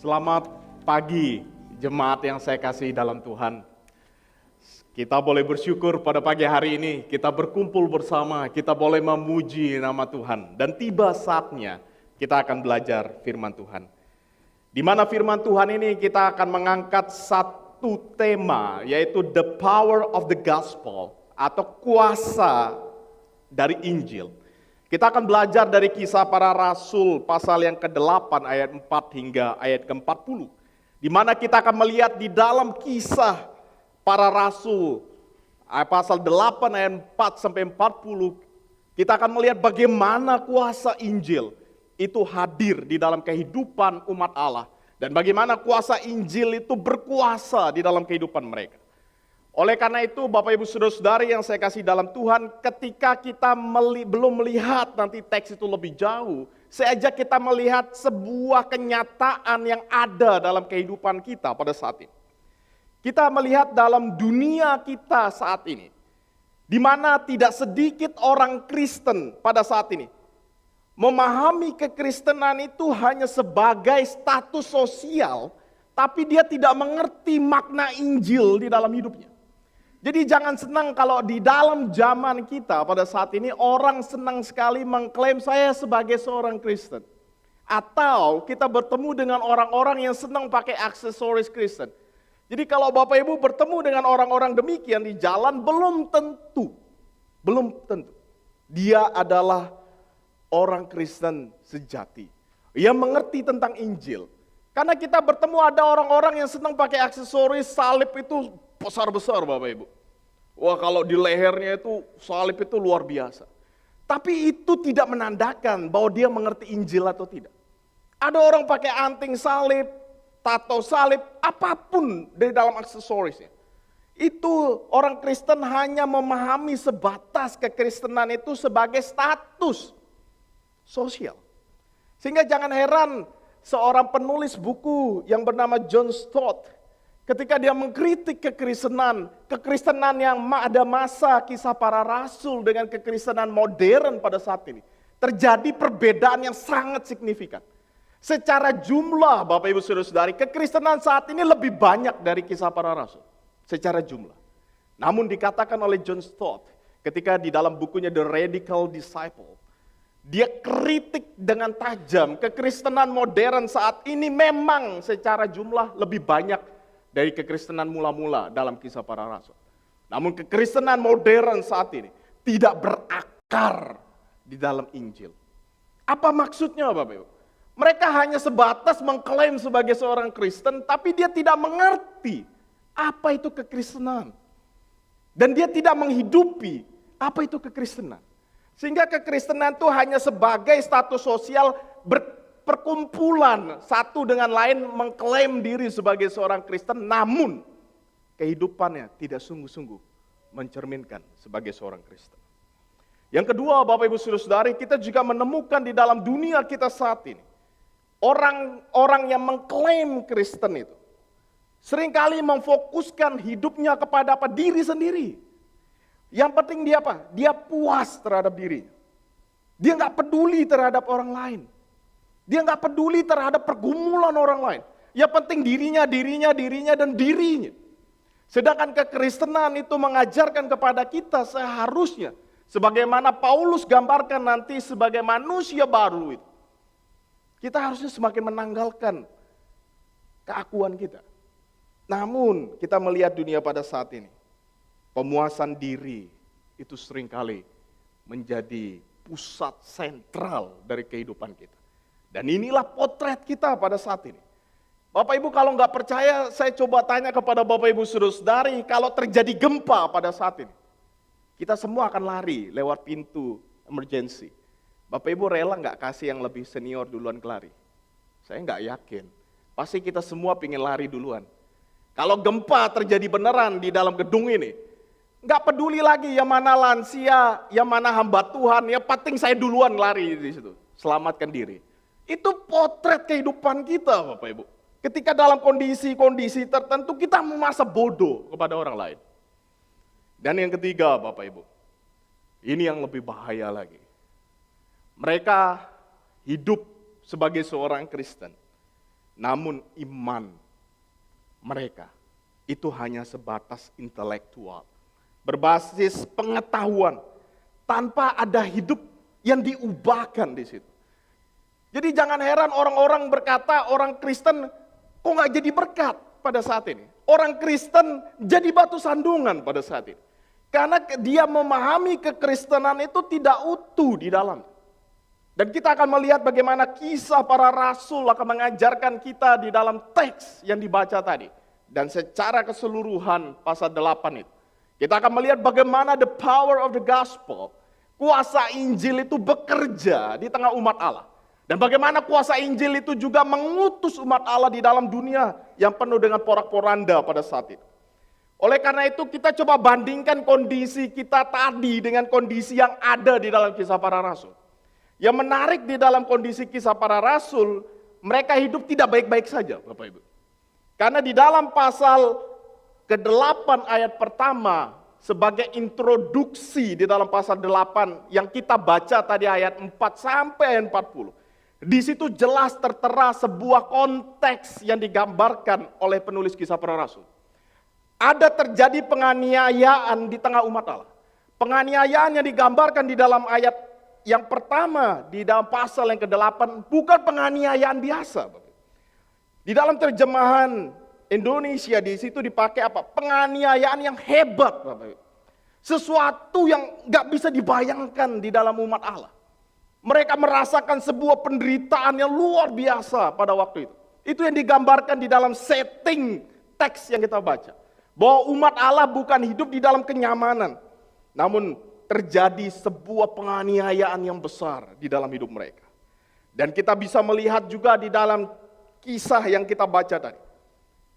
Selamat pagi, jemaat yang saya kasih dalam Tuhan. Kita boleh bersyukur pada pagi hari ini, kita berkumpul bersama, kita boleh memuji nama Tuhan. Dan tiba saatnya kita akan belajar firman Tuhan. Di mana firman Tuhan ini kita akan mengangkat satu tema, yaitu the power of the gospel, atau kuasa dari Injil. Kita akan belajar dari Kisah Para Rasul pasal yang ke-8 ayat 4 hingga ayat ke-40. Di mana kita akan melihat di dalam Kisah Para Rasul pasal 8 ayat 4 sampai 40, kita akan melihat bagaimana kuasa Injil itu hadir di dalam kehidupan umat Allah dan bagaimana kuasa Injil itu berkuasa di dalam kehidupan mereka. Oleh karena itu, Bapak Ibu Saudara-saudari yang saya kasih dalam Tuhan, ketika kita belum melihat nanti teks itu lebih jauh, saya ajak kita melihat sebuah kenyataan yang ada dalam kehidupan kita pada saat ini. Kita melihat dalam dunia kita saat ini, di mana tidak sedikit orang Kristen pada saat ini memahami kekristenan itu hanya sebagai status sosial, tapi dia tidak mengerti makna Injil di dalam hidupnya. Jadi jangan senang kalau di dalam zaman kita pada saat ini orang senang sekali mengklaim saya sebagai seorang Kristen. Atau kita bertemu dengan orang-orang yang senang pakai aksesoris Kristen. Jadi kalau Bapak Ibu bertemu dengan orang-orang demikian di jalan, belum tentu dia adalah orang Kristen sejati yang mengerti tentang Injil. Karena kita bertemu ada orang-orang yang senang pakai aksesoris, salib itu besar-besar Bapak Ibu. Wah, kalau di lehernya itu salib itu luar biasa. Tapi itu tidak menandakan bahwa dia mengerti Injil atau tidak. Ada orang pakai anting salib, tato salib, apapun dari dalam aksesorisnya. Itu orang Kristen hanya memahami sebatas kekristenan itu sebagai status sosial. Sehingga jangan heran seorang penulis buku yang bernama John Stott, ketika dia mengkritik kekristenan yang ada masa Kisah Para Rasul dengan kekristenan modern pada saat ini, terjadi perbedaan yang sangat signifikan. Secara jumlah, Bapak Ibu Saudara-saudari, kekristenan saat ini lebih banyak dari Kisah Para Rasul. Secara jumlah. Namun dikatakan oleh John Stott, ketika di dalam bukunya The Radical Disciple, dia kritik dengan tajam kekristenan modern saat ini memang secara jumlah lebih banyak dari kekristenan mula-mula dalam Kisah Para Rasul. Namun kekristenan modern saat ini tidak berakar di dalam Injil. Apa maksudnya Bapak Ibu? Mereka hanya sebatas mengklaim sebagai seorang Kristen, tapi dia tidak mengerti apa itu kekristenan. Dan dia tidak menghidupi apa itu kekristenan. Sehingga kekristenan itu hanya sebagai status sosial perkumpulan satu dengan lain mengklaim diri sebagai seorang Kristen, namun kehidupannya tidak sungguh-sungguh mencerminkan sebagai seorang Kristen. Yang kedua, Bapak Ibu Saudara-saudari, kita juga menemukan di dalam dunia kita saat ini, orang-orang yang mengklaim Kristen itu seringkali memfokuskan hidupnya kepada apa? Diri sendiri. Yang penting dia apa? Dia puas terhadap dirinya. Dia nggak peduli terhadap orang lain. Dia nggak peduli terhadap pergumulan orang lain. Yang penting dirinya, dan dirinya. Sedangkan kekristenan itu mengajarkan kepada kita seharusnya, sebagaimana Paulus gambarkan nanti sebagai manusia baru itu. Kita harusnya semakin menanggalkan keakuan kita. Namun kita melihat dunia pada saat ini, pemuasan diri itu seringkali menjadi pusat sentral dari kehidupan kita. Dan inilah potret kita pada saat ini. Bapak Ibu kalau nggak percaya, saya coba tanya kepada Bapak Ibu Saudara-saudari, kalau terjadi gempa pada saat ini, kita semua akan lari lewat pintu emergency. Bapak Ibu rela nggak kasih yang lebih senior duluan lari? Saya nggak yakin. Pasti kita semua pingin lari duluan. Kalau gempa terjadi beneran di dalam gedung ini, nggak peduli lagi yang mana lansia, yang mana hamba Tuhan, yang penting saya duluan lari di situ, selamatkan diri. Itu potret kehidupan kita Bapak Ibu. Ketika dalam kondisi-kondisi tertentu kita merasa bodoh kepada orang lain. Dan yang ketiga Bapak Ibu, ini yang lebih bahaya lagi. Mereka hidup sebagai seorang Kristen, Namun iman mereka itu hanya sebatas intelektual, berbasis pengetahuan, tanpa ada hidup yang diubahkan di situ. Jadi jangan heran orang-orang berkata orang Kristen kok nggak jadi berkat pada saat ini. Orang Kristen jadi batu sandungan pada saat ini. Karena dia memahami kekristenan itu tidak utuh di dalam. Dan kita akan melihat bagaimana kisah para rasul akan mengajarkan kita di dalam teks yang dibaca tadi. Dan secara keseluruhan pasal 8 itu. Kita akan melihat bagaimana the power of the gospel, kuasa Injil itu bekerja di tengah umat Allah. Dan bagaimana kuasa Injil itu juga mengutus umat Allah di dalam dunia yang penuh dengan porak-poranda pada saat itu. Oleh karena itu kita coba bandingkan kondisi kita tadi dengan kondisi yang ada di dalam kisah para rasul. Yang menarik di dalam kondisi kisah para rasul, mereka hidup tidak baik-baik saja, Bapak Ibu. Karena di dalam pasal ke-8 ayat pertama, sebagai introduksi di dalam pasal 8 yang kita baca tadi ayat 4 sampai ayat 40. Di situ jelas tertera sebuah konteks yang digambarkan oleh penulis kisah para rasul. Ada terjadi penganiayaan di tengah umat Allah. Penganiayaan yang digambarkan di dalam ayat yang pertama di dalam pasal yang ke-8 bukan penganiayaan biasa. Di dalam terjemahan Indonesia di situ dipakai apa? Penganiayaan yang hebat, Bapak. Sesuatu yang nggak bisa dibayangkan di dalam umat Allah. Mereka merasakan sebuah penderitaan yang luar biasa pada waktu itu. Itu yang digambarkan di dalam setting teks yang kita baca. Bahwa umat Allah bukan hidup di dalam kenyamanan. Namun terjadi sebuah penganiayaan yang besar di dalam hidup mereka. Dan kita bisa melihat juga di dalam kisah yang kita baca tadi.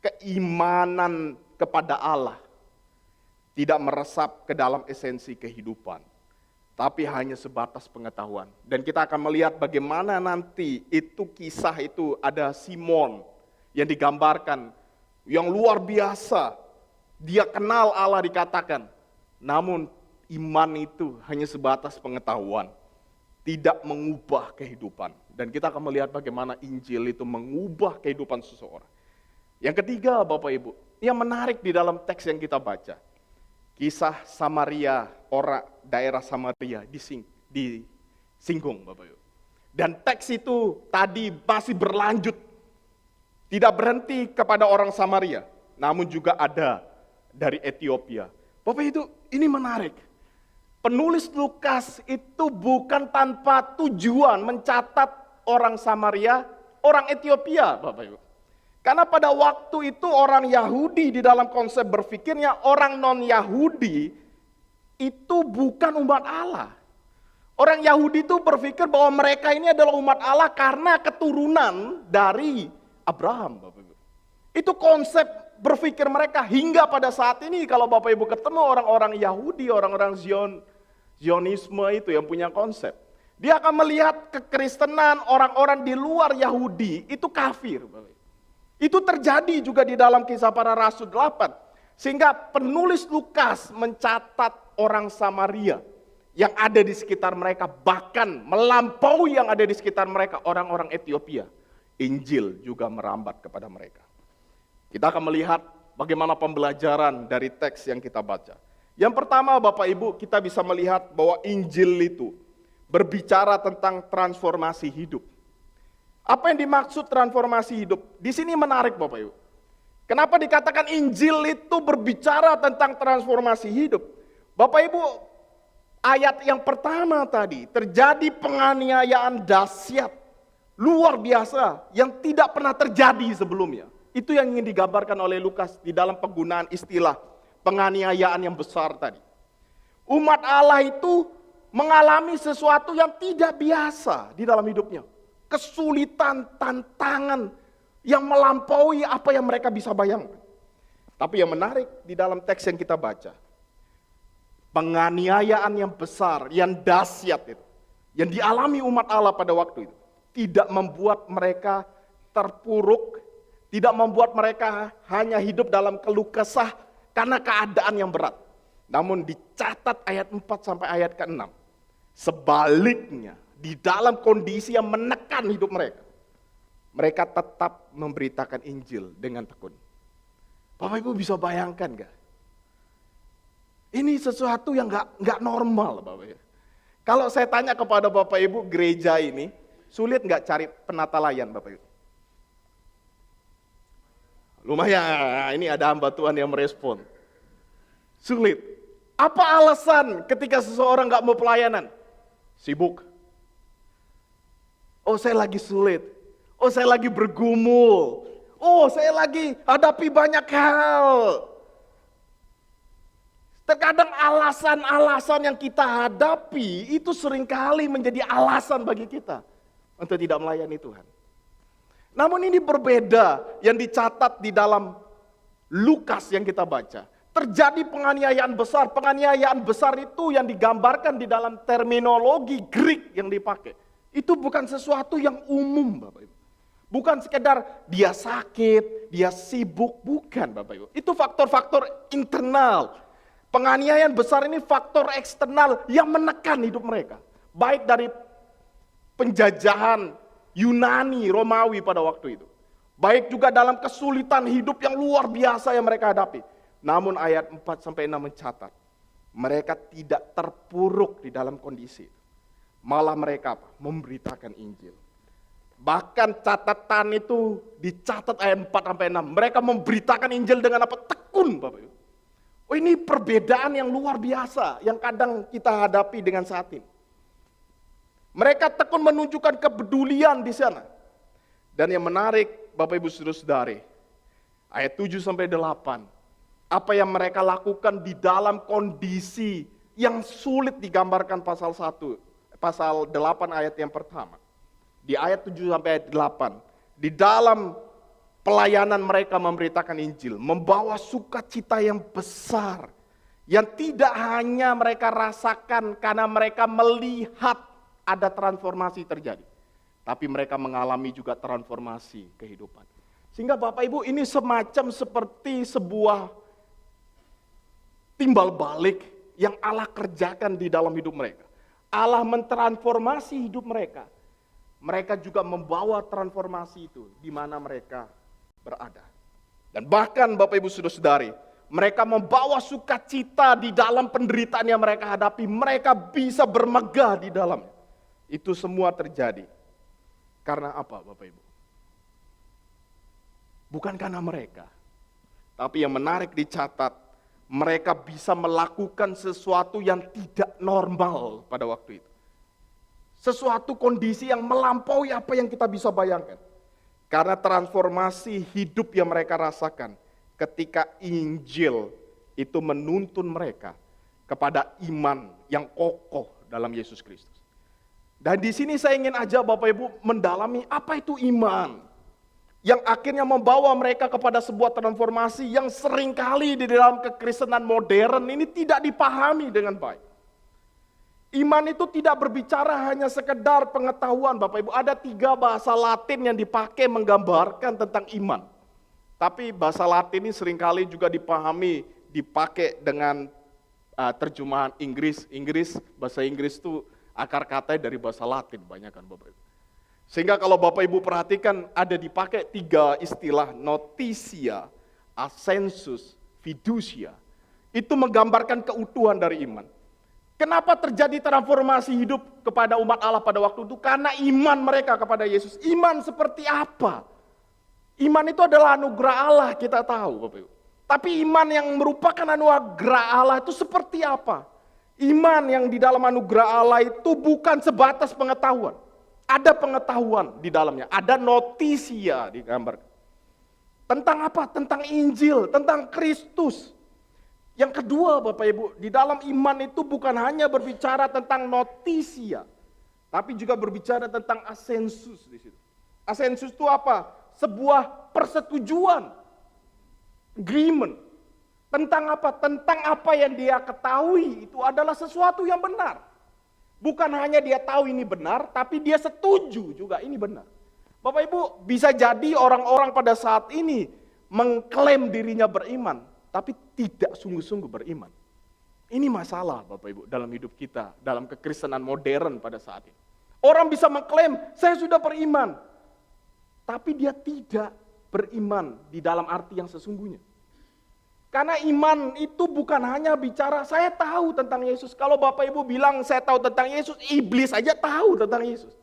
Keimanan kepada Allah tidak meresap ke dalam esensi kehidupan. Tapi hanya sebatas pengetahuan. Dan kita akan melihat bagaimana nanti itu kisah itu ada Simon yang digambarkan. Yang luar biasa. Dia kenal Allah dikatakan. Namun iman itu hanya sebatas pengetahuan, tidak mengubah kehidupan. Dan kita akan melihat bagaimana Injil itu mengubah kehidupan seseorang. Yang ketiga, Bapak Ibu, yang menarik di dalam teks yang kita baca. Kisah Samaria, orang daerah Samaria disinggung, Bapak Ibu. Dan teks itu tadi masih berlanjut. Tidak berhenti kepada orang Samaria, namun juga ada dari Ethiopia. Bapak itu ini menarik. Penulis Lukas itu bukan tanpa tujuan mencatat orang Samaria, orang Ethiopia, Bapak Ibu. Karena pada waktu itu orang Yahudi di dalam konsep berpikirnya orang non-Yahudi itu bukan umat Allah. Orang Yahudi itu berpikir bahwa mereka ini adalah umat Allah karena keturunan dari Abraham, Bapak Ibu. Itu konsep berpikir mereka hingga pada saat ini kalau Bapak Ibu ketemu orang-orang Yahudi, orang-orang Zionisme itu yang punya konsep. Dia akan melihat kekristenan orang-orang di luar Yahudi itu kafir. Itu terjadi juga di dalam kisah para rasul 8. Sehingga penulis Lukas mencatat orang Samaria yang ada di sekitar mereka. Bahkan melampaui yang ada di sekitar mereka orang-orang Ethiopia. Injil juga merambat kepada mereka. Kita akan melihat bagaimana pembelajaran dari teks yang kita baca. Yang pertama Bapak Ibu, kita bisa melihat bahwa Injil itu berbicara tentang transformasi hidup. Apa yang dimaksud transformasi hidup? Di sini menarik Bapak Ibu. Kenapa dikatakan Injil itu berbicara tentang transformasi hidup? Bapak Ibu, ayat yang pertama tadi, terjadi penganiayaan dahsyat, luar biasa, yang tidak pernah terjadi sebelumnya. Itu yang ingin digambarkan oleh Lukas di dalam penggunaan istilah penganiayaan yang besar tadi. Umat Allah itu mengalami sesuatu yang tidak biasa di dalam hidupnya. Kesulitan, tantangan yang melampaui apa yang mereka bisa bayangkan. Tapi yang menarik di dalam teks yang kita baca, penganiayaan yang besar, yang dahsyat itu, yang dialami umat Allah pada waktu itu, tidak membuat mereka terpuruk, tidak membuat mereka hanya hidup dalam keluh kesah karena keadaan yang berat. Namun dicatat ayat 4 sampai ayat ke-6. Sebaliknya, di dalam kondisi yang menekan hidup mereka, mereka tetap memberitakan Injil dengan tekun. Bapak Ibu bisa bayangkan gak? Ini sesuatu yang nggak normal, Bapak Ibu. Kalau saya tanya kepada Bapak Ibu, gereja ini sulit nggak cari penata layan, Bapak Ibu? Lumayan, ini ada hamba Tuhan yang merespon. Sulit. Apa alasan ketika seseorang nggak mau pelayanan? Sibuk. Oh, saya lagi sulit. Oh, saya lagi bergumul. Oh, saya lagi hadapi banyak hal. Terkadang alasan-alasan yang kita hadapi itu seringkali menjadi alasan bagi kita untuk tidak melayani Tuhan. Namun ini berbeda yang dicatat di dalam Lukas yang kita baca. Terjadi penganiayaan besar. Penganiayaan besar itu yang digambarkan di dalam terminologi Greek yang dipakai. Itu bukan sesuatu yang umum, Bapak Ibu. Bukan sekedar dia sakit, dia sibuk, bukan Bapak Ibu. Itu faktor-faktor internal. Penganiayaan besar ini faktor eksternal yang menekan hidup mereka. Baik dari penjajahan Yunani, Romawi pada waktu itu. Baik juga dalam kesulitan hidup yang luar biasa yang mereka hadapi. Namun ayat 4-6 mencatat, mereka tidak terpuruk di dalam kondisi itu. Malah mereka memberitakan Injil. Bahkan catatan itu dicatat ayat 4-6. Mereka memberitakan Injil dengan apa? Tekun, Bapak Ibu. Oh, ini perbedaan yang luar biasa yang kadang kita hadapi dengan saat ini. Mereka tekun menunjukkan kepedulian di sana. Dan yang menarik, Bapak Ibu Saudara-saudari, ayat 7-8, apa yang mereka lakukan di dalam kondisi yang sulit digambarkan pasal 1, pasal 8 ayat yang pertama. Di ayat 7 sampai ayat 8, di dalam pelayanan mereka memberitakan Injil, membawa sukacita yang besar, yang tidak hanya mereka rasakan karena mereka melihat ada transformasi terjadi, tapi mereka mengalami juga transformasi kehidupan. Sehingga Bapak Ibu ini semacam seperti sebuah timbal balik yang Allah kerjakan di dalam hidup mereka. Allah mentransformasi hidup mereka. Mereka juga membawa transformasi itu di mana mereka berada. Dan bahkan Bapak Ibu Saudara-saudari, mereka membawa sukacita di dalam penderitaan yang mereka hadapi. Mereka bisa bermegah di dalamnya. Itu semua terjadi. Karena apa Bapak Ibu? Bukan karena mereka. Tapi yang menarik dicatat, mereka bisa melakukan sesuatu yang tidak normal pada waktu itu. Sesuatu kondisi yang melampaui apa yang kita bisa bayangkan. Karena transformasi hidup yang mereka rasakan ketika Injil itu menuntun mereka kepada iman yang kokoh dalam Yesus Kristus. Dan di sini saya ingin ajak Bapak Ibu mendalami apa itu iman. Yang akhirnya membawa mereka kepada sebuah transformasi yang seringkali di dalam kekristenan modern ini tidak dipahami dengan baik. Iman itu tidak berbicara hanya sekedar pengetahuan Bapak Ibu. Ada 3 bahasa Latin yang dipakai menggambarkan tentang iman. Tapi bahasa Latin ini seringkali juga dipakai dengan terjemahan Inggris. Bahasa Inggris itu akar katanya dari bahasa Latin banyak kan Bapak Ibu. Sehingga kalau Bapak Ibu perhatikan ada dipakai 3 istilah notitia, assensus, fiducia. Itu menggambarkan keutuhan dari iman. Kenapa terjadi transformasi hidup kepada umat Allah pada waktu itu? Karena iman mereka kepada Yesus. Iman seperti apa? Iman itu adalah anugerah Allah, kita tahu Bapak Ibu. Tapi iman yang merupakan anugerah Allah itu seperti apa? Iman yang di dalam anugerah Allah itu bukan sebatas pengetahuan. Ada pengetahuan di dalamnya, ada notisia digambarkan. Tentang apa? Tentang Injil, tentang Kristus. Yang kedua Bapak Ibu, di dalam iman itu bukan hanya berbicara tentang notisia, tapi juga berbicara tentang assensus di situ. Assensus itu apa? Sebuah persetujuan, agreement. Tentang apa? Tentang apa yang dia ketahui itu adalah sesuatu yang benar. Bukan hanya dia tahu ini benar, tapi dia setuju juga ini benar. Bapak Ibu, bisa jadi orang-orang pada saat ini mengklaim dirinya beriman, tapi tidak sungguh-sungguh beriman. Ini masalah Bapak Ibu dalam hidup kita, dalam kekristenan modern pada saat ini. Orang bisa mengklaim, saya sudah beriman. tapi dia tidak beriman di dalam arti yang sesungguhnya. Karena iman itu bukan hanya bicara, saya tahu tentang Yesus. Kalau Bapak Ibu bilang saya tahu tentang Yesus, iblis aja tahu tentang Yesus.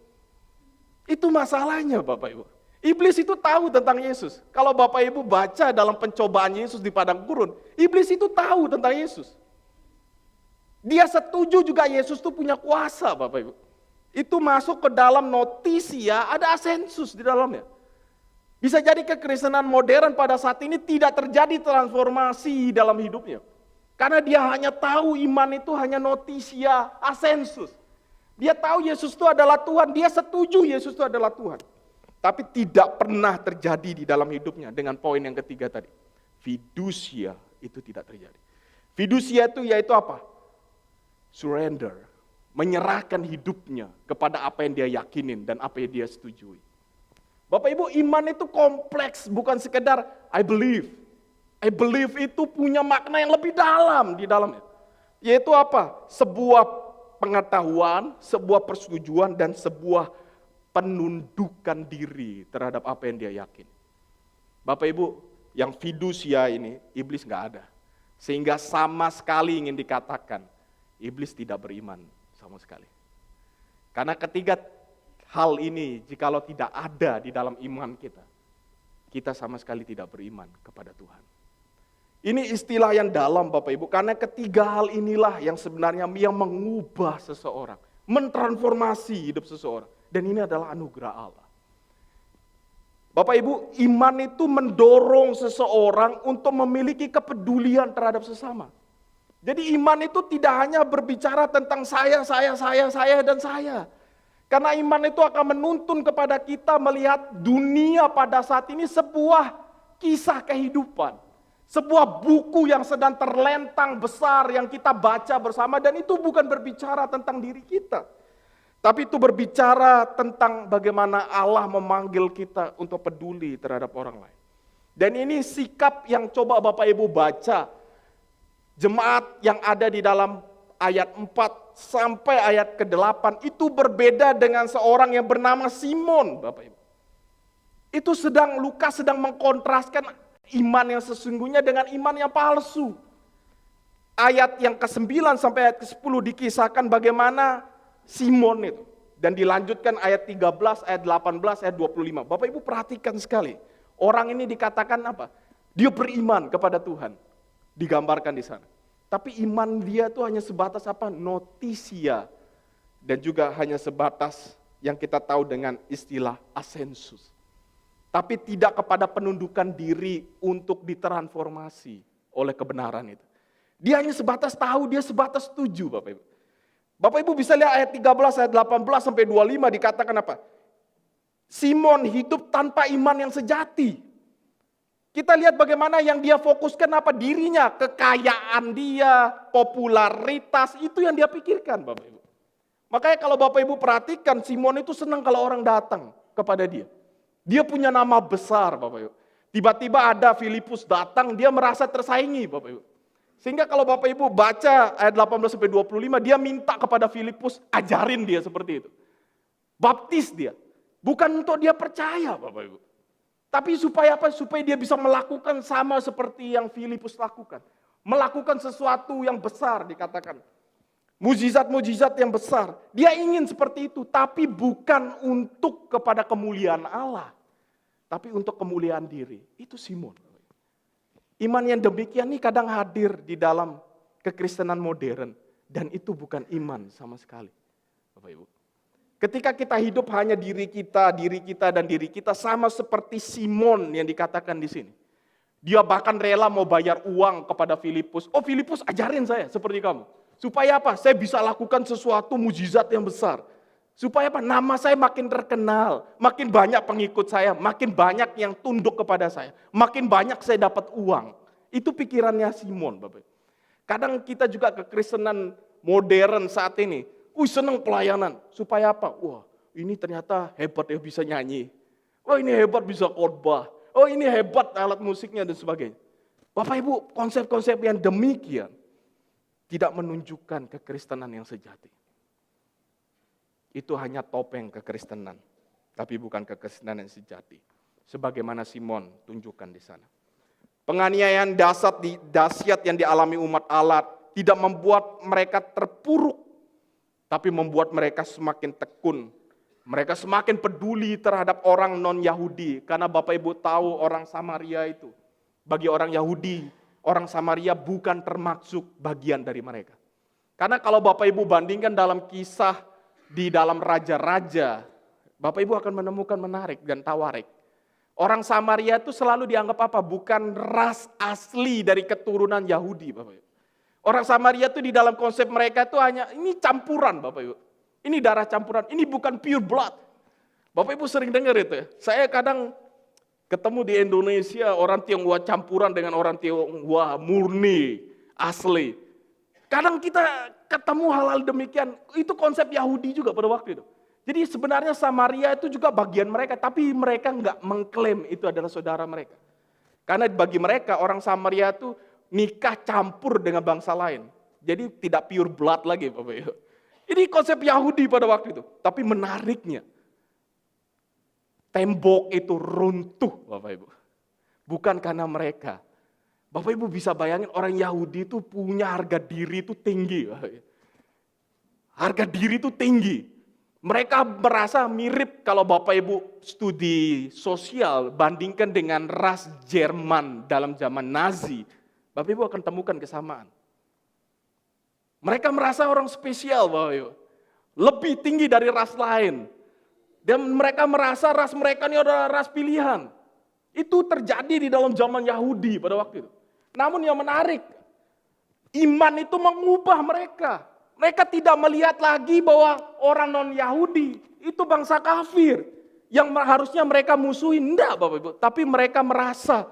Itu masalahnya Bapak Ibu. Iblis itu tahu tentang Yesus. Kalau Bapak Ibu baca dalam pencobaan Yesus di padang gurun, iblis itu tahu tentang Yesus. Dia setuju juga Yesus itu punya kuasa Bapak Ibu. Itu masuk ke dalam notisia, ada asensus di dalamnya. Bisa jadi kekristenan modern pada saat ini tidak terjadi transformasi dalam hidupnya. Karena dia hanya tahu iman itu hanya notisia, asensus. Dia tahu Yesus itu adalah Tuhan, dia setuju Yesus itu adalah Tuhan. Tapi tidak pernah terjadi di dalam hidupnya dengan poin yang ketiga tadi. Fidusia itu tidak terjadi. Fidusia itu yaitu apa? Surrender. Menyerahkan hidupnya kepada apa yang dia yakinin dan apa yang dia setujui. Bapak Ibu, iman itu kompleks, bukan sekedar I believe. I believe itu punya makna yang lebih dalam di dalamnya. Yaitu apa? Sebuah pengetahuan, sebuah persetujuan, dan sebuah penundukan diri terhadap apa yang dia yakin. Bapak Ibu, yang fidusia ini, iblis nggak ada. Sehingga sama sekali ingin dikatakan, iblis tidak beriman sama sekali. Karena ketiga hal ini, jikalau tidak ada di dalam iman kita, kita sama sekali tidak beriman kepada Tuhan. Ini istilah yang dalam Bapak Ibu, karena ketiga hal inilah yang sebenarnya yang mengubah seseorang, mentransformasi hidup seseorang. Dan ini adalah anugerah Allah. Bapak Ibu, iman itu mendorong seseorang untuk memiliki kepedulian terhadap sesama. Jadi iman itu tidak hanya berbicara tentang saya, dan saya. Karena iman itu akan menuntun kepada kita melihat dunia pada saat ini sebuah kisah kehidupan. Sebuah buku yang sedang terlentang besar yang kita baca bersama, dan itu bukan berbicara tentang diri kita. Tapi itu berbicara tentang bagaimana Allah memanggil kita untuk peduli terhadap orang lain. Dan ini sikap yang coba Bapak Ibu baca. Jemaat yang ada di dalam ayat 4 sampai ayat ke-8 itu berbeda dengan seorang yang bernama Simon, Bapak Ibu. Itu Lukas sedang mengkontraskan iman yang sesungguhnya dengan iman yang palsu. Ayat yang ke-9 sampai ayat ke-10 dikisahkan bagaimana Simon itu. Dan dilanjutkan ayat 13, ayat 18, ayat 25. Bapak Ibu perhatikan sekali. Orang ini dikatakan apa? Dia beriman kepada Tuhan. Digambarkan di sana. Tapi iman dia itu hanya sebatas apa? Notisia. Dan juga hanya sebatas yang kita tahu dengan istilah asensus. Tapi tidak kepada penundukan diri untuk ditransformasi oleh kebenaran itu. Dia hanya sebatas tahu, dia sebatas setuju Bapak Ibu. Bapak Ibu bisa lihat ayat 13, ayat 18 sampai 25 dikatakan apa? Simon hidup tanpa iman yang sejati. Kita lihat bagaimana yang dia fokuskan apa dirinya, kekayaan dia, popularitas, itu yang dia pikirkan Bapak Ibu. Makanya kalau Bapak Ibu perhatikan, Simon itu senang kalau orang datang kepada dia. Dia punya nama besar Bapak Ibu. Tiba-tiba ada Filipus datang, dia merasa tersaingi Bapak Ibu. Sehingga kalau Bapak Ibu baca ayat 18-25, dia minta kepada Filipus, ajarin dia seperti itu. Baptis dia. Bukan untuk dia percaya Bapak Ibu. Tapi supaya apa? Supaya dia bisa melakukan sama seperti yang Filipus lakukan. Melakukan sesuatu yang besar dikatakan. Mujizat-mujizat yang besar. Dia ingin seperti itu, tapi bukan untuk kepada kemuliaan Allah. Tapi untuk kemuliaan diri. Itu Simon. Iman yang demikian ini kadang hadir di dalam kekristenan modern. Dan itu bukan iman sama sekali. Bapak Ibu. Ketika kita hidup hanya diri kita, dan diri kita sama seperti Simon yang dikatakan di sini. Dia bahkan rela mau bayar uang kepada Filipus. Oh Filipus ajarin saya seperti kamu. Supaya apa? Saya bisa lakukan sesuatu mujizat yang besar. Supaya apa? Nama saya makin terkenal. Makin banyak pengikut saya. Makin banyak yang tunduk kepada saya. Makin banyak saya dapat uang. Itu pikirannya Simon Bapak. Kadang kita juga kekristenan modern saat ini. Senang pelayanan. Supaya apa? Wah, ini ternyata hebat ya bisa nyanyi. Oh, ini hebat bisa khotbah. Oh, ini hebat alat musiknya dan sebagainya. Bapak Ibu, konsep-konsep yang demikian tidak menunjukkan kekristenan yang sejati. Itu hanya topeng kekristenan, tapi bukan kekristenan yang sejati. sebagaimana Simon tunjukkan di sana. Penganiayaan dahsyat yang dialami umat Allah tidak membuat mereka terpuruk, tapi membuat mereka semakin tekun. Mereka semakin peduli terhadap orang non-Yahudi, karena Bapak Ibu tahu orang Samaria itu, bagi orang Yahudi, orang Samaria bukan termasuk bagian dari mereka. Karena kalau Bapak Ibu bandingkan dalam kisah di dalam raja-raja, Bapak Ibu akan menemukan menarik dan tawarik. Orang Samaria itu selalu dianggap apa? Bukan ras asli dari keturunan Yahudi, Bapak Ibu. Orang Samaria itu di dalam konsep mereka itu hanya, ini campuran Bapak Ibu. Ini darah campuran, ini bukan pure blood. Bapak Ibu sering dengar itu ya. Saya kadang ketemu di Indonesia orang Tionghoa campuran dengan orang Tionghoa murni, asli. Kadang kita ketemu hal-hal demikian, itu konsep Yahudi juga pada waktu itu. Jadi sebenarnya Samaria itu juga bagian mereka, tapi mereka nggak mengklaim itu adalah saudara mereka. Karena bagi mereka orang Samaria itu nikah campur dengan bangsa lain. Jadi tidak pure blood lagi Bapak Ibu. Ini konsep Yahudi pada waktu itu. Tapi menariknya, tembok itu runtuh Bapak Ibu. Bukan karena mereka. Bapak Ibu bisa bayangin orang Yahudi itu punya harga diri itu tinggi. Bapak Ibu. Harga diri itu tinggi. Mereka merasa mirip kalau Bapak Ibu studi sosial bandingkan dengan ras Jerman dalam zaman Nazi. Bapak Ibu akan temukan kesamaan. Mereka merasa orang spesial Bapak Ibu. Lebih tinggi dari ras lain. Dan mereka merasa ras mereka ini adalah ras pilihan. Itu terjadi di dalam zaman Yahudi pada waktu itu. Namun yang menarik, iman itu mengubah mereka. Mereka tidak melihat lagi bahwa orang non-Yahudi itu bangsa kafir. Yang harusnya mereka musuhin, enggak Bapak Ibu. Tapi mereka merasa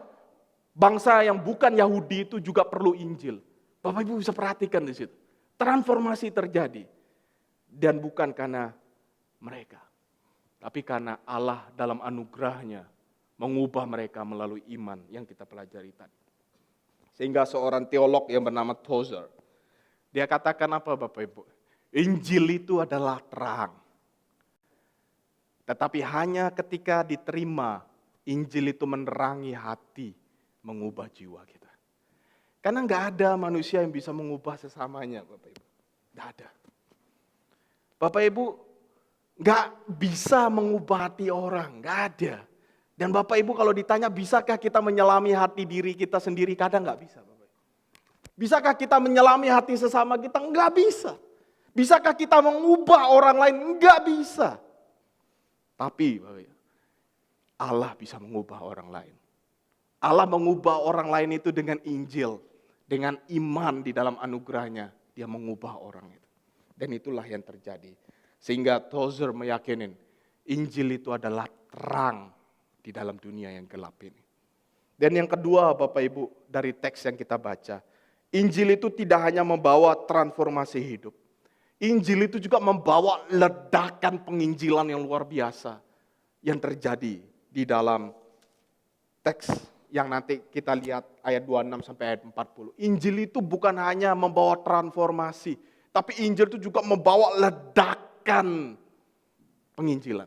bangsa yang bukan Yahudi itu juga perlu Injil. Bapak Ibu bisa perhatikan di situ. Transformasi terjadi. Dan bukan karena mereka. Tapi karena Allah dalam anugerahnya mengubah mereka melalui iman yang kita pelajari tadi. Sehingga seorang teolog yang bernama Tozer, dia katakan apa Bapak Ibu? Injil itu adalah terang. Tetapi hanya ketika diterima, Injil itu menerangi hati, mengubah jiwa kita. Karena nggak ada manusia yang bisa mengubah sesamanya Bapak Ibu. Nggak ada. Bapak Ibu nggak bisa mengubah hati orang, nggak ada. Dan Bapak Ibu kalau ditanya bisakah kita menyelami hati diri kita sendiri, kadang nggak bisa. Bisakah kita menyelami hati sesama kita? Enggak bisa. Bisakah kita mengubah orang lain? Enggak bisa. Tapi Allah bisa mengubah orang lain. Allah mengubah orang lain itu dengan Injil. Dengan iman di dalam anugerahnya. Dia mengubah orang itu. Dan itulah yang terjadi. Sehingga Tozer meyakinin Injil itu adalah terang di dalam dunia yang gelap ini. Dan yang kedua Bapak Ibu dari teks yang kita baca. Injil itu tidak hanya membawa transformasi hidup. Injil itu juga membawa ledakan penginjilan yang luar biasa. Yang terjadi di dalam teks yang nanti kita lihat ayat 26 sampai ayat 40. Injil itu bukan hanya membawa transformasi. Tapi Injil itu juga membawa ledakan penginjilan.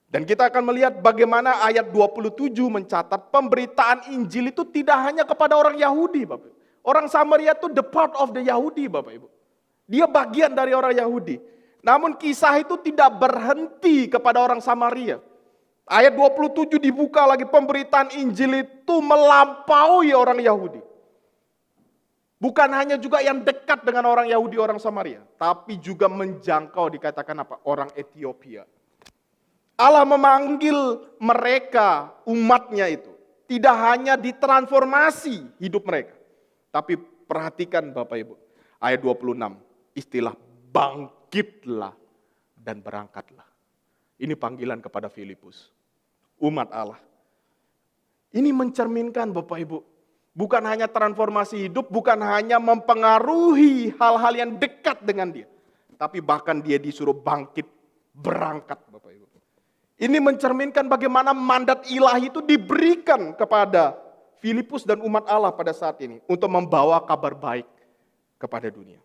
Dan kita akan melihat bagaimana ayat 27 mencatat pemberitaan Injil itu tidak hanya kepada orang Yahudi Bapak. Orang Samaria itu the part of the Yahudi Bapak Ibu. Dia bagian dari orang Yahudi. Namun kisah itu tidak berhenti kepada orang Samaria. Ayat 27 dibuka lagi pemberitaan Injil itu melampaui orang Yahudi. Bukan hanya juga yang dekat dengan orang Yahudi, orang Samaria. Tapi juga menjangkau dikatakan apa? Orang Ethiopia. Allah memanggil mereka, umatnya itu. Tidak hanya ditransformasi hidup mereka. Tapi perhatikan Bapak Ibu, ayat 26, istilah bangkitlah dan berangkatlah. Ini panggilan kepada Filipus, umat Allah. Ini mencerminkan Bapak Ibu, bukan hanya transformasi hidup, bukan hanya mempengaruhi hal-hal yang dekat dengan dia. Tapi bahkan dia disuruh bangkit, berangkat Bapak Ibu. Ini mencerminkan bagaimana mandat ilahi itu diberikan kepada Filipus dan umat Allah pada saat ini untuk membawa kabar baik kepada dunia.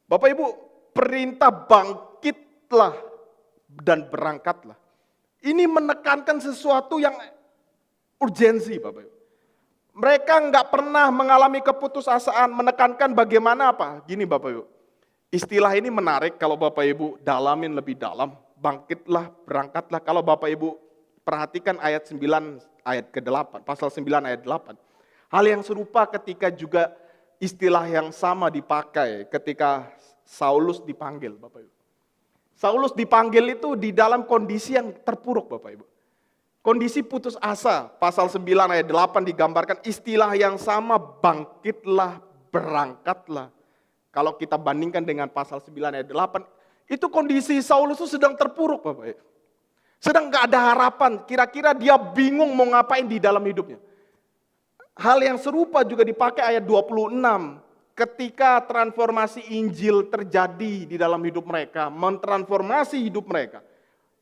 Bapak Ibu, perintah bangkitlah dan berangkatlah. Ini menekankan sesuatu yang urgensi, Bapak Ibu. Mereka nggak pernah mengalami keputusasaan, menekankan bagaimana apa? Gini Bapak Ibu, istilah ini menarik kalau Bapak Ibu dalamin lebih dalam, bangkitlah, berangkatlah. Kalau Bapak Ibu perhatikan ayat 9, ayat ke-8, pasal 9 ayat 8. Hal yang serupa ketika juga istilah yang sama dipakai ketika Saulus dipanggil Bapak Ibu. Saulus dipanggil itu di dalam kondisi yang terpuruk Bapak Ibu. Kondisi putus asa, pasal 9 ayat 8 digambarkan istilah yang sama, bangkitlah, berangkatlah. Kalau kita bandingkan dengan pasal 9 ayat 8, itu kondisi Saulus itu sedang terpuruk Bapak Ibu. Sedang gak ada harapan, kira-kira dia bingung mau ngapain di dalam hidupnya. Hal yang serupa juga dipakai ayat 26, ketika transformasi Injil terjadi di dalam hidup mereka, mentransformasi hidup mereka.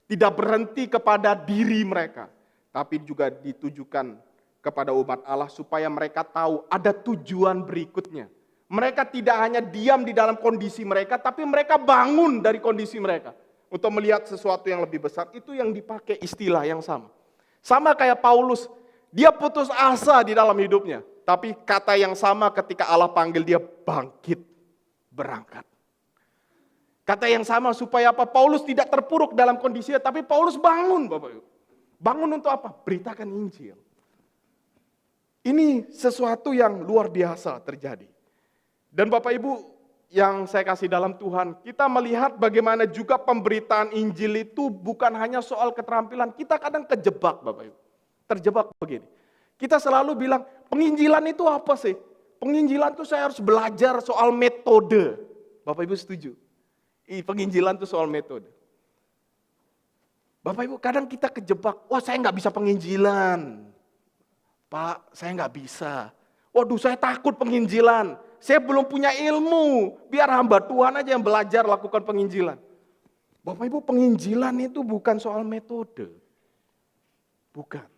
Tidak berhenti kepada diri mereka, tapi juga ditujukan kepada umat Allah supaya mereka tahu ada tujuan berikutnya. Mereka tidak hanya diam di dalam kondisi mereka, tapi mereka bangun dari kondisi mereka. Untuk melihat sesuatu yang lebih besar, itu yang dipakai istilah yang sama. Sama kayak Paulus, dia putus asa di dalam hidupnya. Tapi kata yang sama ketika Allah panggil dia bangkit, berangkat. Kata yang sama supaya apa? Paulus tidak terpuruk dalam kondisinya, tapi Paulus bangun Bapak Ibu. Bangun untuk apa? Beritakan Injil. Ini sesuatu yang luar biasa terjadi. Dan Bapak Ibu yang saya kasih dalam Tuhan, kita melihat bagaimana juga pemberitaan Injil itu bukan hanya soal keterampilan. Kita kadang kejebak Bapak Ibu. Terjebak begini. Kita selalu bilang, penginjilan itu apa sih? Penginjilan itu saya harus belajar soal metode. Bapak Ibu setuju? Penginjilan itu soal metode. Bapak Ibu kadang kita kejebak, wah saya nggak bisa penginjilan. Pak, saya nggak bisa. Waduh saya takut penginjilan. Saya belum punya ilmu. Biar hamba Tuhan aja yang belajar lakukan penginjilan. Bapak Ibu penginjilan itu bukan soal metode. Bukan.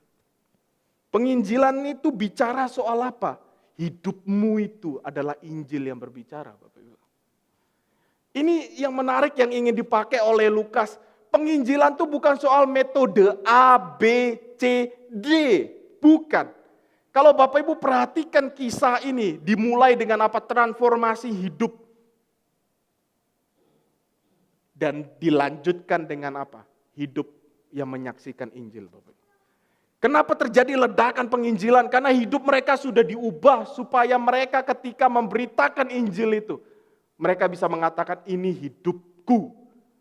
Penginjilan itu bicara soal apa? Hidupmu itu adalah Injil yang berbicara Bapak Ibu. Ini yang menarik yang ingin dipakai oleh Lukas. Penginjilan itu bukan soal metode A, B, C, D. Bukan. Kalau Bapak Ibu perhatikan kisah ini, dimulai dengan apa? Transformasi hidup. Dan dilanjutkan dengan apa? Hidup yang menyaksikan Injil Bapak Ibu. Kenapa terjadi ledakan penginjilan? Karena hidup mereka sudah diubah supaya mereka ketika memberitakan Injil itu, mereka bisa mengatakan ini hidupku,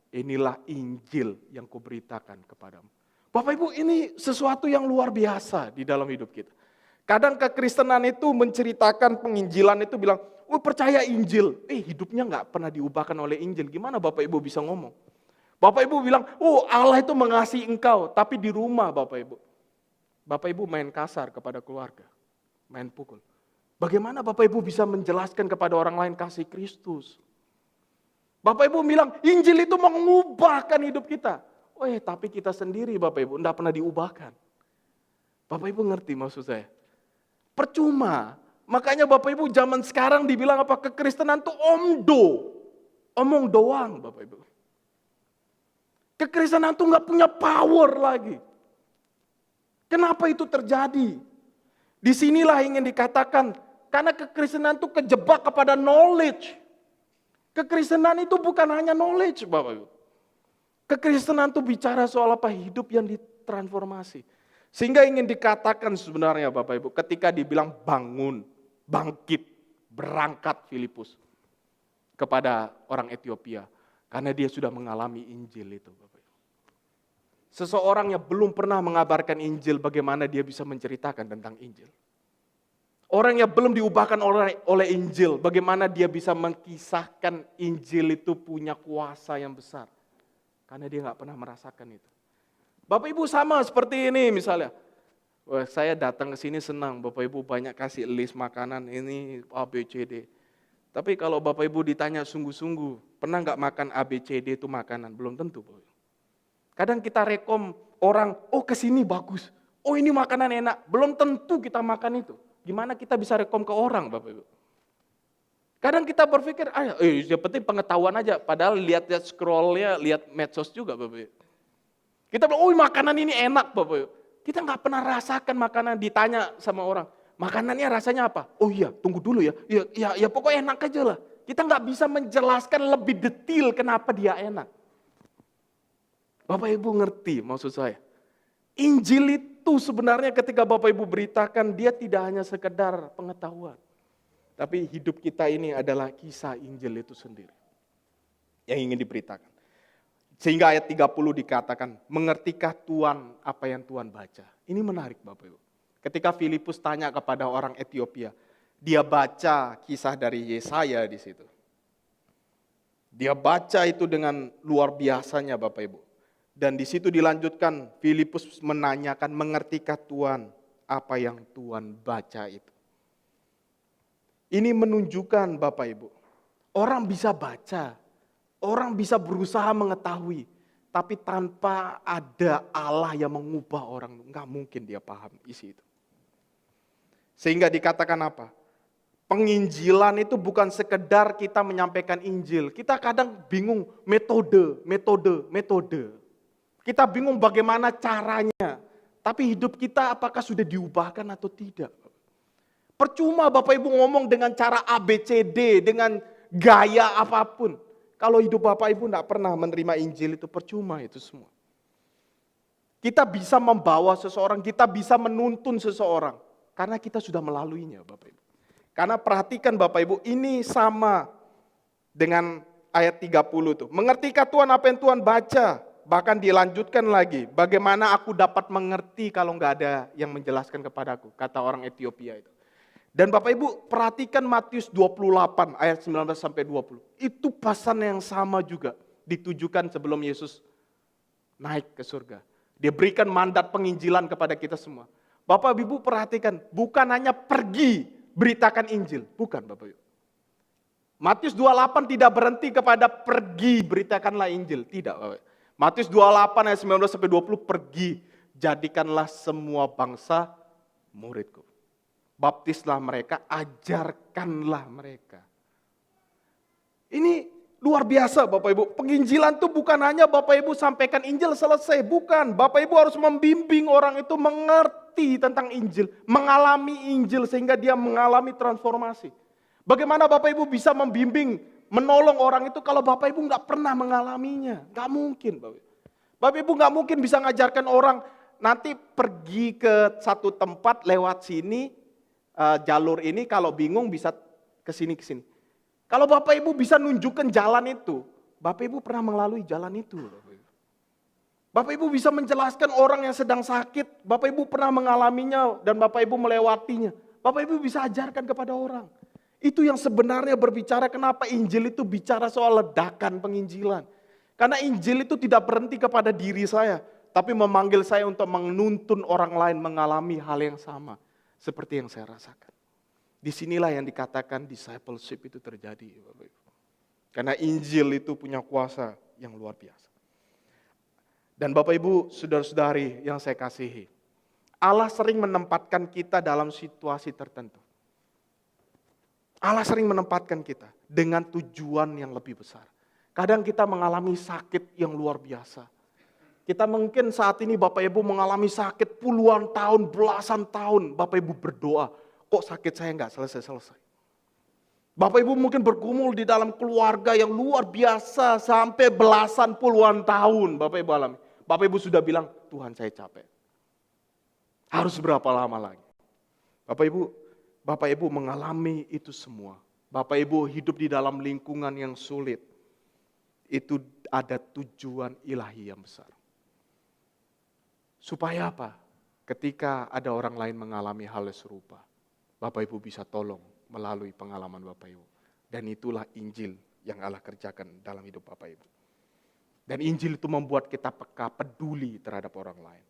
inilah Injil yang kuberitakan kepadamu. Bapak Ibu ini sesuatu yang luar biasa di dalam hidup kita. Kadang kekristenan itu menceritakan penginjilan itu bilang, percaya Injil, hidupnya nggak pernah diubahkan oleh Injil. Gimana Bapak Ibu bisa ngomong? Bapak Ibu bilang, Allah itu mengasihi engkau, tapi di rumah Bapak Ibu main kasar kepada keluarga, main pukul. Bagaimana Bapak Ibu bisa menjelaskan kepada orang lain kasih Kristus? Bapak Ibu bilang, Injil itu mengubahkan hidup kita. Tapi kita sendiri Bapak Ibu, tidak pernah diubahkan. Bapak Ibu ngerti maksud saya? Percuma. Makanya Bapak Ibu zaman sekarang dibilang apa? Kekristenan itu omong doang Bapak Ibu. Kekristenan itu nggak punya power lagi. Kenapa itu terjadi? Disinilah ingin dikatakan, karena kekristenan itu kejebak kepada knowledge. Kekristenan itu bukan hanya knowledge Bapak Ibu. Kekristenan itu bicara soal apa? Hidup yang ditransformasi. Sehingga ingin dikatakan sebenarnya Bapak Ibu, ketika dibilang bangun, bangkit, berangkat Filipus kepada orang Ethiopia. Karena dia sudah mengalami Injil itu Bapak Ibu. Seseorang yang belum pernah mengabarkan Injil, bagaimana dia bisa menceritakan tentang Injil. Orang yang belum diubahkan oleh Injil, bagaimana dia bisa mengkisahkan Injil itu punya kuasa yang besar. Karena dia nggak pernah merasakan itu. Bapak Ibu sama seperti ini misalnya. Saya datang ke sini senang, Bapak Ibu banyak kasih list makanan ini A, B, C, D. Tapi kalau Bapak Ibu ditanya sungguh-sungguh, pernah nggak makan A, B, C, D itu makanan? Belum tentu Bapak Ibu. Kadang kita rekom orang, kesini bagus, ini makanan enak. Belum tentu kita makan itu. Gimana kita bisa rekom ke orang Bapak Ibu? Kadang kita berpikir, yang penting pengetahuan aja. Padahal lihat scrollnya, lihat medsos juga Bapak Ibu. Kita bilang, oh makanan ini enak Bapak Ibu. Kita nggak pernah rasakan makanan, ditanya sama orang, makanannya rasanya apa? Oh iya, tunggu dulu ya. Ya pokoknya enak aja lah. Kita nggak bisa menjelaskan lebih detail kenapa dia enak. Bapak Ibu ngerti maksud saya? Injil itu sebenarnya ketika Bapak Ibu beritakan, dia tidak hanya sekedar pengetahuan. Tapi hidup kita ini adalah kisah Injil itu sendiri yang ingin diberitakan. Sehingga ayat 30 dikatakan, mengertikah Tuhan apa yang Tuhan baca? Ini menarik Bapak Ibu. Ketika Filipus tanya kepada orang Ethiopia, dia baca kisah dari Yesaya di situ. Dia baca itu dengan luar biasanya Bapak Ibu. Dan di situ dilanjutkan, Filipus menanyakan, mengertikah Tuhan apa yang Tuhan baca itu? Ini menunjukkan Bapak Ibu, orang bisa baca, orang bisa berusaha mengetahui, tapi tanpa ada Allah yang mengubah orang, nggak mungkin dia paham isi itu. Sehingga dikatakan apa? Penginjilan itu bukan sekedar kita menyampaikan Injil. Kita kadang bingung metode. Kita bingung bagaimana caranya. Tapi hidup kita apakah sudah diubahkan atau tidak? Percuma Bapak Ibu ngomong dengan cara ABCD, dengan gaya apapun. Kalau hidup Bapak Ibu tidak pernah menerima Injil itu percuma itu semua. Kita bisa membawa seseorang, kita bisa menuntun seseorang. Karena kita sudah melaluinya Bapak Ibu. Karena perhatikan Bapak Ibu, ini sama dengan ayat 30 tuh. Mengertikah Tuhan apa yang Tuhan baca? Bahkan dilanjutkan lagi, bagaimana aku dapat mengerti kalau nggak ada yang menjelaskan kepadaku, kata orang Ethiopia itu. Dan Bapak Ibu perhatikan Matius 28 ayat 19 sampai 20. Itu pesan yang sama juga ditujukan sebelum Yesus naik ke surga. Dia berikan mandat penginjilan kepada kita semua. Bapak Ibu perhatikan, bukan hanya pergi beritakan Injil, bukan Bapak Ibu. Matius 28 tidak berhenti kepada pergi beritakanlah Injil, tidak Bapak Ibu. Matius 28 ayat 19 sampai 20 pergi jadikanlah semua bangsa muridku. Baptislah mereka, ajarkanlah mereka. Ini luar biasa Bapak Ibu. Penginjilan itu bukan hanya Bapak Ibu sampaikan Injil selesai. Bukan. Bapak Ibu harus membimbing orang itu mengerti tentang Injil. Mengalami Injil sehingga dia mengalami transformasi. Bagaimana Bapak Ibu bisa membimbing, menolong orang itu kalau Bapak Ibu nggak pernah mengalaminya. Nggak mungkin Bapak Ibu. Bapak Ibu nggak mungkin bisa ngajarkan orang nanti pergi ke satu tempat lewat sini. Jalur ini kalau bingung bisa ke sini. Kalau Bapak Ibu bisa nunjukkan jalan itu, Bapak Ibu pernah melalui jalan itu. Bapak Ibu bisa menjelaskan orang yang sedang sakit, Bapak Ibu pernah mengalaminya dan Bapak Ibu melewatinya. Bapak Ibu bisa ajarkan kepada orang. Itu yang sebenarnya berbicara kenapa Injil itu bicara soal ledakan penginjilan. Karena Injil itu tidak berhenti kepada diri saya, tapi memanggil saya untuk menuntun orang lain mengalami hal yang sama. Seperti yang saya rasakan. Disinilah yang dikatakan discipleship itu terjadi. Bapak Ibu. Karena Injil itu punya kuasa yang luar biasa. Dan Bapak Ibu, saudara-saudari yang saya kasihi. Allah sering menempatkan kita dalam situasi tertentu. Allah sering menempatkan kita dengan tujuan yang lebih besar. Kadang kita mengalami sakit yang luar biasa. Kita mungkin saat ini Bapak Ibu mengalami sakit puluhan tahun, belasan tahun. Bapak Ibu berdoa, kok sakit saya nggak selesai-selesai. Bapak Ibu mungkin bergumul di dalam keluarga yang luar biasa sampai belasan puluhan tahun Bapak Ibu alami. Bapak Ibu sudah bilang, Tuhan saya capek. Harus berapa lama lagi? Bapak Ibu mengalami itu semua. Bapak Ibu hidup di dalam lingkungan yang sulit. Itu ada tujuan ilahi yang besar. Supaya apa? Ketika ada orang lain mengalami hal serupa, Bapak Ibu bisa tolong melalui pengalaman Bapak Ibu. Dan itulah Injil yang Allah kerjakan dalam hidup Bapak Ibu. Dan Injil itu membuat kita peka, peduli terhadap orang lain.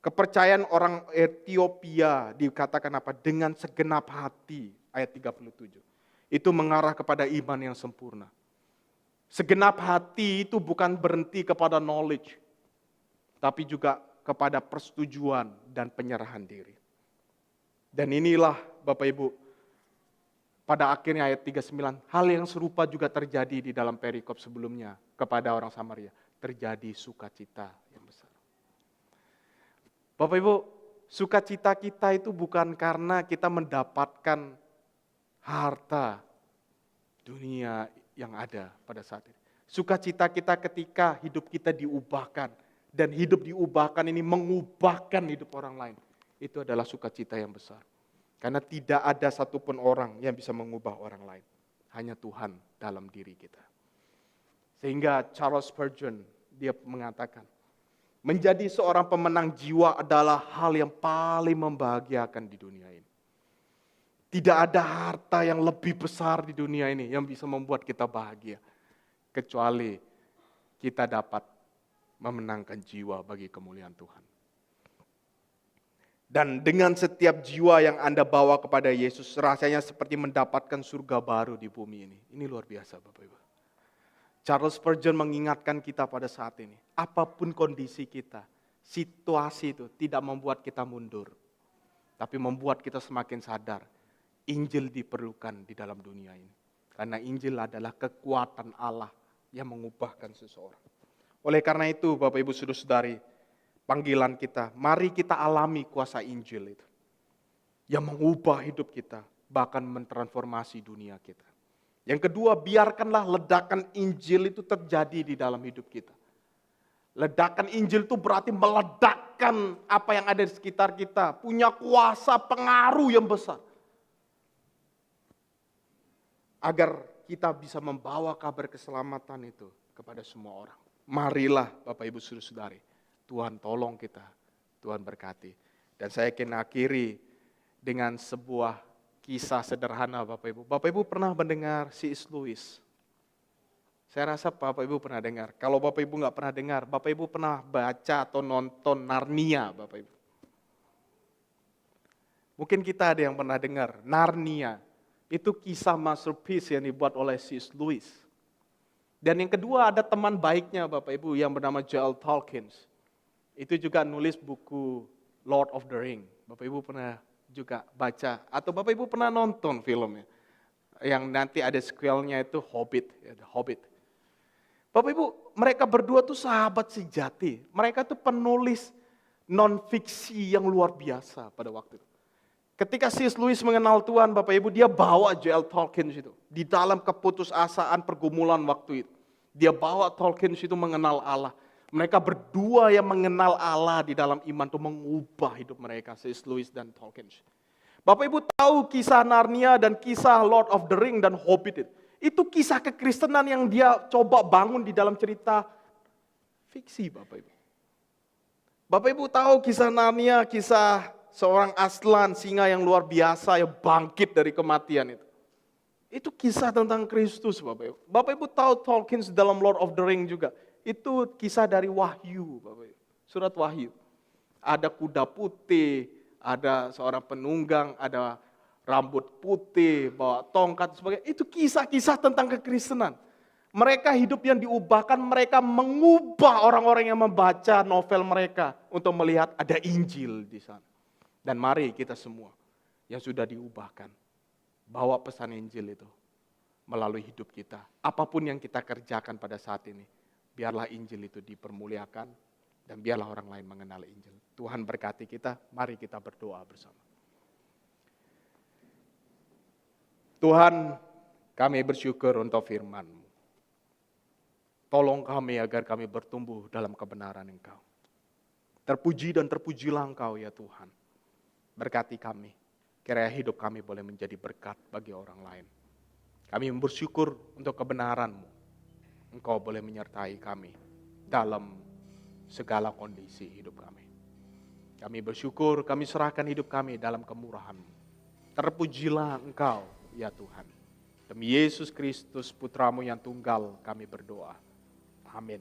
Kepercayaan orang Ethiopia dikatakan apa? Dengan segenap hati, ayat 37. Itu mengarah kepada iman yang sempurna. Segenap hati itu bukan berhenti kepada knowledge, tapi juga kepada persetujuan dan penyerahan diri. Dan inilah Bapak Ibu, pada akhirnya ayat 39, hal yang serupa juga terjadi di dalam perikop sebelumnya kepada orang Samaria. Terjadi sukacita yang besar. Bapak Ibu, sukacita kita itu bukan karena kita mendapatkan harta dunia yang ada pada saat ini. Sukacita kita ketika hidup kita diubahkan. Dan hidup diubahkan ini mengubahkan hidup orang lain. Itu adalah sukacita yang besar. Karena tidak ada satupun orang yang bisa mengubah orang lain. Hanya Tuhan dalam diri kita. Sehingga Charles Spurgeon, dia mengatakan, menjadi seorang pemenang jiwa adalah hal yang paling membahagiakan di dunia ini. Tidak ada harta yang lebih besar di dunia ini yang bisa membuat kita bahagia. Kecuali kita dapat memenangkan jiwa bagi kemuliaan Tuhan. Dan dengan setiap jiwa yang Anda bawa kepada Yesus, rasanya seperti mendapatkan surga baru di bumi ini. Ini luar biasa Bapak Ibu. Charles Spurgeon mengingatkan kita pada saat ini, apapun kondisi kita, situasi itu tidak membuat kita mundur. Tapi membuat kita semakin sadar, Injil diperlukan di dalam dunia ini. Karena Injil adalah kekuatan Allah yang mengubahkan seseorang. Oleh karena itu Bapak Ibu Saudara-saudari, panggilan kita, mari kita alami kuasa Injil itu. Yang mengubah hidup kita, bahkan mentransformasi dunia kita. Yang kedua, biarkanlah ledakan Injil itu terjadi di dalam hidup kita. Ledakan Injil itu berarti meledakkan apa yang ada di sekitar kita. Punya kuasa pengaruh yang besar. Agar kita bisa membawa kabar keselamatan itu kepada semua orang. Marilah Bapak Ibu Saudara-saudari, Tuhan tolong kita, Tuhan berkati. Dan saya akan akhiri dengan sebuah kisah sederhana Bapak Ibu. Bapak Ibu pernah mendengar C.S. Lewis? Saya rasa Bapak Ibu pernah dengar. Kalau Bapak Ibu nggak pernah dengar, Bapak Ibu pernah baca atau nonton Narnia Bapak Ibu. Mungkin kita ada yang pernah dengar, Narnia. Itu kisah masterpiece yang dibuat oleh C.S. Lewis. Dan yang kedua ada teman baiknya Bapak Ibu yang bernama J.L. Tolkien. Itu juga nulis buku Lord of the Ring. Bapak Ibu pernah juga baca atau Bapak Ibu pernah nonton filmnya. Yang nanti ada sequelnya itu Hobbit, The Hobbit. Bapak Ibu, mereka berdua tuh sahabat sejati. Mereka tuh penulis non-fiksi yang luar biasa pada waktu itu. Ketika C.S. Lewis mengenal Tuhan, Bapak Ibu, dia bawa J.L. Tolkien itu. Di dalam keputusasaan pergumulan waktu itu. Dia bawa Tolkien itu mengenal Allah. Mereka berdua yang mengenal Allah di dalam iman itu mengubah hidup mereka, C.S. Lewis dan Tolkien. Bapak Ibu tahu kisah Narnia dan kisah Lord of the Ring dan Hobbit itu. Itu kisah kekristenan yang dia coba bangun di dalam cerita fiksi Bapak Ibu. Bapak Ibu tahu kisah Narnia, kisah seorang Aslan, singa yang luar biasa yang bangkit dari kematian itu. Itu kisah tentang Kristus Bapak Ibu. Bapak Ibu tahu Tolkien dalam Lord of the Ring juga. Itu kisah dari Wahyu Bapak Ibu. Surat Wahyu. Ada kuda putih, ada seorang penunggang, ada rambut putih, bawa tongkat, sebagainya. Itu kisah-kisah tentang kekristenan. Mereka hidup yang diubahkan, mereka mengubah orang-orang yang membaca novel mereka untuk melihat ada Injil di sana. Dan mari kita semua yang sudah diubahkan, bawa pesan Injil itu melalui hidup kita. Apapun yang kita kerjakan pada saat ini, biarlah Injil itu dipermuliakan dan biarlah orang lain mengenal Injil. Tuhan berkati kita, mari kita berdoa bersama. Tuhan, kami bersyukur untuk firman-Mu. Tolong kami agar kami bertumbuh dalam kebenaran Engkau. Terpuji dan terpujilah Engkau ya Tuhan. Berkati kami, kiranya hidup kami boleh menjadi berkat bagi orang lain. Kami bersyukur untuk kebenaran-Mu. Engkau boleh menyertai kami dalam segala kondisi hidup kami. Kami bersyukur, kami serahkan hidup kami dalam kemurahan-Mu. Terpujilah Engkau ya Tuhan. Demi Yesus Kristus Putra-Mu yang tunggal kami berdoa. Amin.